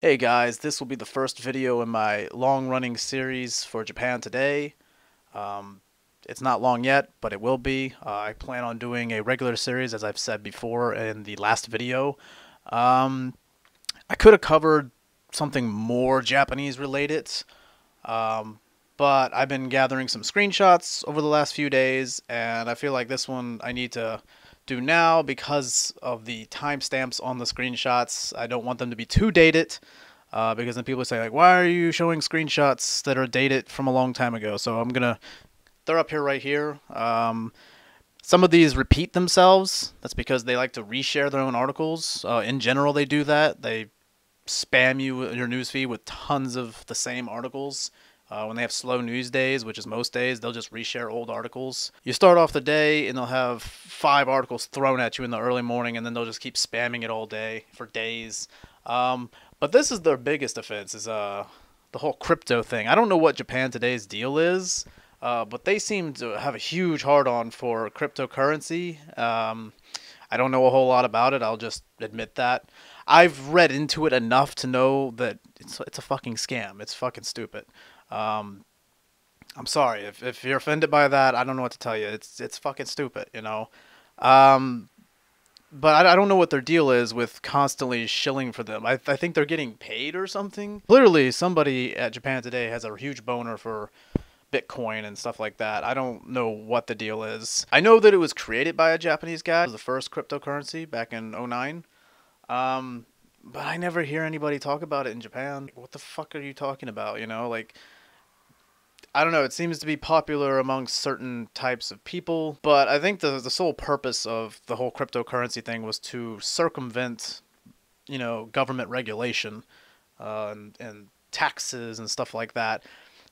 Hey guys, this will be the first video in my long-running series for Japan Today. Um, it's not long yet, but it will be. I plan on doing a regular series, as I've said before in the last video. Um, I could have covered something more Japanese related, um, but I've been gathering some screenshots over the last few days, and I feel like this one I need to do now because of the timestamps on the screenshots. I don't want them to be too dated, because then people say like, "Why are you showing screenshots that are dated from a long time ago?" So they're up here right here. Some of these repeat themselves. That's because they like to reshare their own articles. In general, they do that. They spam you in your newsfeed with tons of the same articles. When they have slow news days, which is most days, they'll just reshare old articles. You start off the day and they'll have 5 articles thrown at you in the early morning, and then they'll just keep spamming it all day for days. But this is their biggest offense, is the whole crypto thing. I don't know what Japan Today's deal is, but they seem to have a huge hard-on for cryptocurrency. I don't know a whole lot about it. I'll just admit that. I've read into it enough to know that it's a fucking scam. It's fucking stupid. Um, I'm sorry if you're offended by that. I don't know what to tell you. It's fucking stupid, you know. Um, but I don't know what their deal is with constantly shilling for them. I think they're getting paid or something. Clearly, somebody at Japan Today has a huge boner for Bitcoin and stuff like that. I don't know what the deal is. I know that it was created by a Japanese guy. It was the first cryptocurrency back in '09. Um, but I never hear anybody talk about it in Japan. What the fuck are you talking about? You know, like, I don't know. It seems to be popular amongst certain types of people, but I think the sole purpose of the whole cryptocurrency thing was to circumvent, government regulation, and taxes and stuff like that.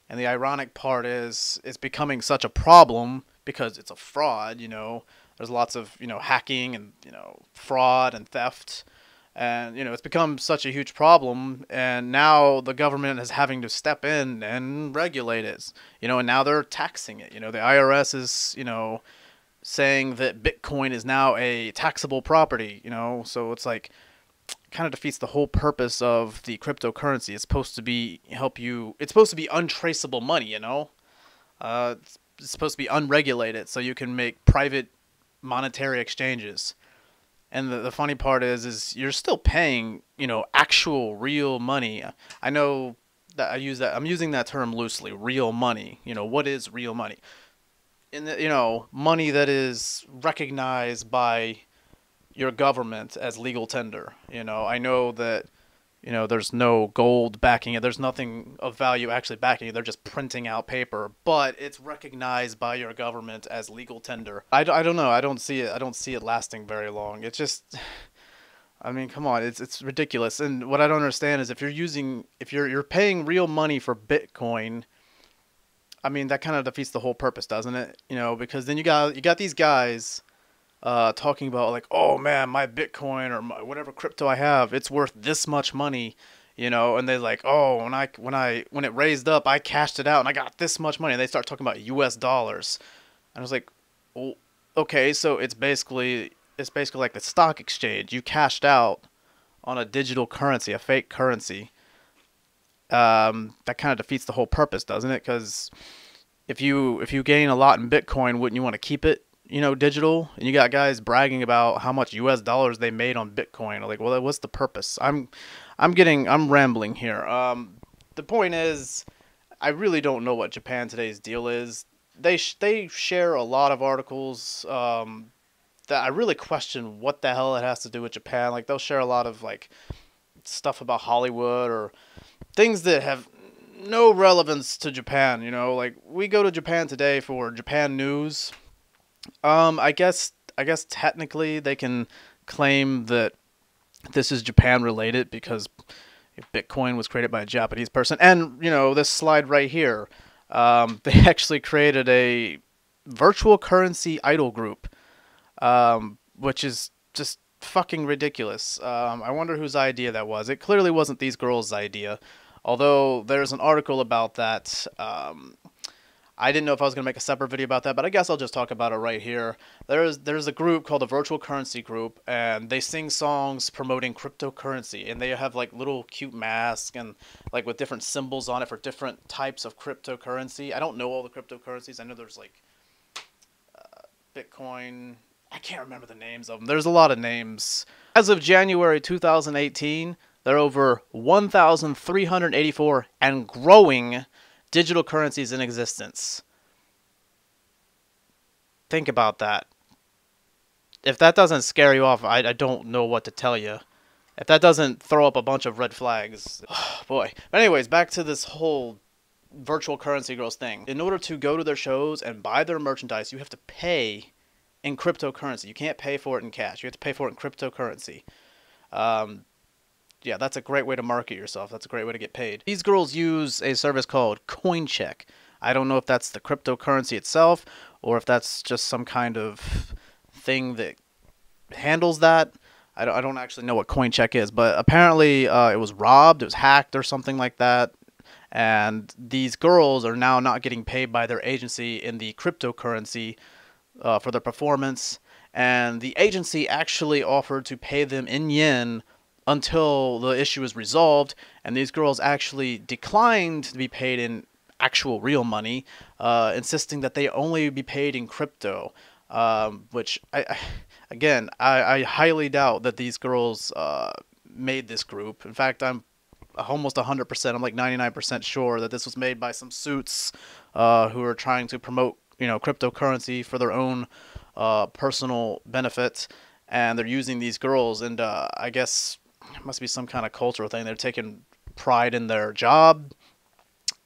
And the ironic part is it's becoming such a problem because it's a fraud. There's lots of hacking and fraud and theft, and it's become such a huge problem, and now the government is having to step in and regulate it. And now they're taxing it. The IRS is saying that Bitcoin is now a taxable property. So it's like, kind of defeats the whole purpose of the cryptocurrency. It's supposed to be it's supposed to be untraceable money. It's supposed to be unregulated, so you can make private monetary exchanges. And the funny part is you're still paying, actual real money. I know that I'm using that term loosely, real money. What is real money? Money that is recognized by your government as legal tender. I know that, there's no gold backing it. There's nothing of value actually backing it. They're just printing out paper, but it's recognized by your government as legal tender. I don't know. I don't see it. I don't see it lasting very long. It's just, I mean, come on. It's ridiculous. And what I don't understand is if you're paying real money for Bitcoin, I mean, that kind of defeats the whole purpose, doesn't it? Because then you got these guys talking about like, oh man, my Bitcoin or whatever crypto I have, it's worth this much money, and they're like, oh, when it raised up, I cashed it out and I got this much money. And they start talking about U.S. dollars, and I was like, well, okay, so it's basically like the stock exchange. You cashed out on a digital currency, a fake currency. That kind of defeats the whole purpose, doesn't it? Because if you gain a lot in Bitcoin, wouldn't you want to keep it, digital? And you got guys bragging about how much U.S. dollars they made on Bitcoin. Like, well, what's the purpose? I'm rambling here. The point is, I really don't know what Japan Today's deal is. They share a lot of articles that I really question what the hell it has to do with Japan. Like, they'll share a lot of like stuff about Hollywood or things that have no relevance to Japan. Like, we go to Japan Today for Japan news. I guess technically they can claim that this is Japan related because Bitcoin was created by a Japanese person. And, this slide right here, they actually created a virtual currency idol group, which is just fucking ridiculous. I wonder whose idea that was. It clearly wasn't these girls' idea, although there's an article about that. I didn't know if I was going to make a separate video about that, but I guess I'll just talk about it right here. There's a group called the Virtual Currency Group, and they sing songs promoting cryptocurrency, and they have like little cute masks and like with different symbols on it for different types of cryptocurrency. I don't know all the cryptocurrencies. I know there's like Bitcoin. I can't remember the names of them. There's a lot of names. As of January 2018, there are over 1,384 and growing digital currencies in existence. Think about that. If that doesn't scare you off, I don't know what to tell you. If that doesn't throw up a bunch of red flags, oh boy. But anyways, back to this whole virtual currency girls thing. In order to go to their shows and buy their merchandise, you have to pay in cryptocurrency. You can't pay for it in cash. You have to pay for it in cryptocurrency. Yeah, that's a great way to market yourself. That's a great way to get paid. These girls use a service called Coincheck. I don't know if that's the cryptocurrency itself or if that's just some kind of thing that handles that. I don't actually know what Coincheck is, but apparently it was robbed, it was hacked or something like that. And these girls are now not getting paid by their agency in the cryptocurrency for their performance. And the agency actually offered to pay them in yen until the issue is resolved, and these girls actually declined to be paid in actual real money, insisting that they only be paid in crypto, which I highly doubt that these girls made this group. In fact, I'm almost 100%, I'm like 99% sure that this was made by some suits who are trying to promote, cryptocurrency for their own personal benefit, and they're using these girls, and I guess it must be some kind of cultural thing. They're taking pride in their job,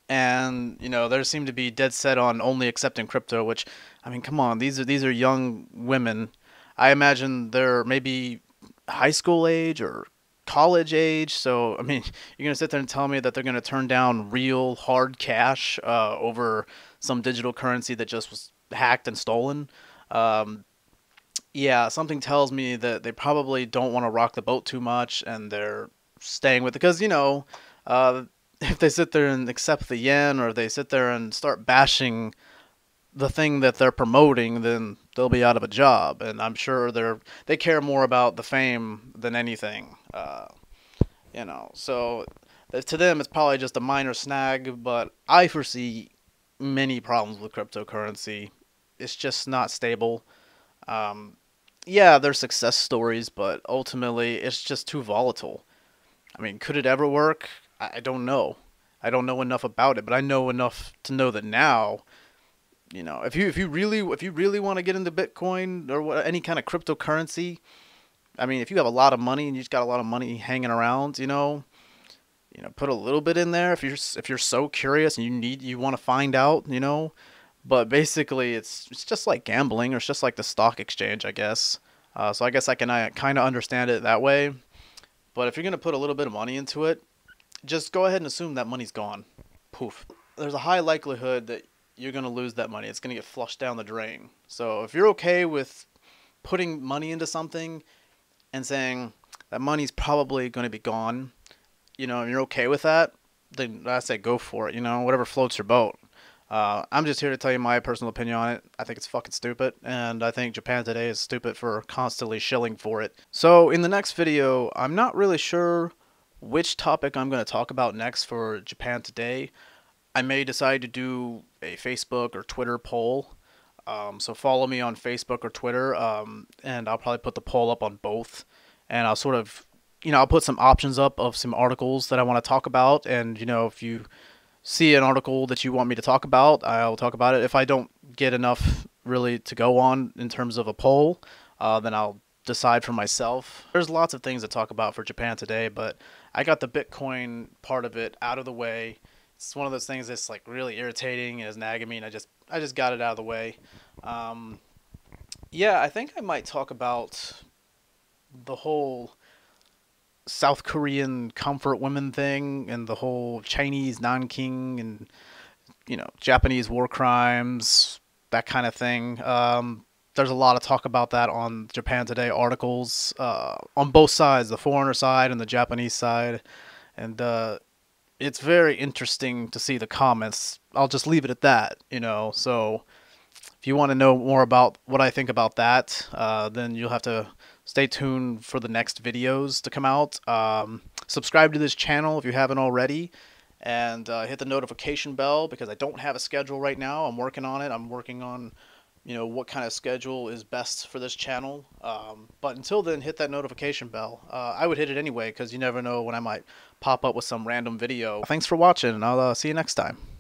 and they seem to be dead set on only accepting crypto. Which, I mean, come on, these are young women. I imagine they're maybe high school age or college age. So, I mean, you're gonna sit there and tell me that they're gonna turn down real hard cash over some digital currency that just was hacked and stolen? Yeah, something tells me that they probably don't want to rock the boat too much, and they're staying with it because if they sit there and accept the yen, or they sit there and start bashing the thing that they're promoting, then they'll be out of a job. And I'm sure they care more about the fame than anything. So to them it's probably just a minor snag, but I foresee many problems with cryptocurrency. It's just not stable. Yeah, they're success stories, but ultimately it's just too volatile. I mean, could it ever work? I don't know. I don't know enough about it, but I know enough to know that now, if you really want to get into Bitcoin or any kind of cryptocurrency, I mean, if you have a lot of money and you just got a lot of money hanging around, put a little bit in there if you're so curious and you want to find out, But basically, it's just like gambling, or it's just like the stock exchange, I guess. So I guess I can kind of understand it that way. But if you're going to put a little bit of money into it, just go ahead and assume that money's gone. Poof. There's a high likelihood that you're going to lose that money. It's going to get flushed down the drain. So if you're okay with putting money into something and saying that money's probably going to be gone, and you're okay with that, then I say go for it, whatever floats your boat. I'm just here to tell you my personal opinion on it. I think it's fucking stupid, and I think Japan Today is stupid for constantly shilling for it. So in the next video, I'm not really sure which topic I'm going to talk about next for Japan Today. I may decide to do a Facebook or Twitter poll. So follow me on Facebook or Twitter, and I'll probably put the poll up on both. And I'll sort of, I'll put some options up of some articles that I want to talk about. And, if you see an article that you want me to talk about, I'll talk about it. If I don't get enough really to go on in terms of a poll, then I'll decide for myself. There's lots of things to talk about for Japan Today, but I got the Bitcoin part of it out of the way. It's one of those things that's like really irritating and is nagging me, and I just got it out of the way. Yeah, I think I might talk about the whole South Korean comfort women thing and the whole Chinese Nanking and Japanese war crimes, that kind of thing. There's a lot of talk about that on Japan Today articles on both sides, the foreigner side and the Japanese side. And it's very interesting to see the comments. I'll just leave it at that, you know. So if you want to know more about what I think about that, then you'll have to stay tuned for the next videos to come out. Subscribe to this channel if you haven't already, and hit the notification bell, because I don't have a schedule right now. I'm working on it. I'm working on, you know, what kind of schedule is best for this channel. But until then, hit that notification bell. I would hit it anyway, because you never know when I might pop up with some random video. Thanks for watching, and I'll see you next time.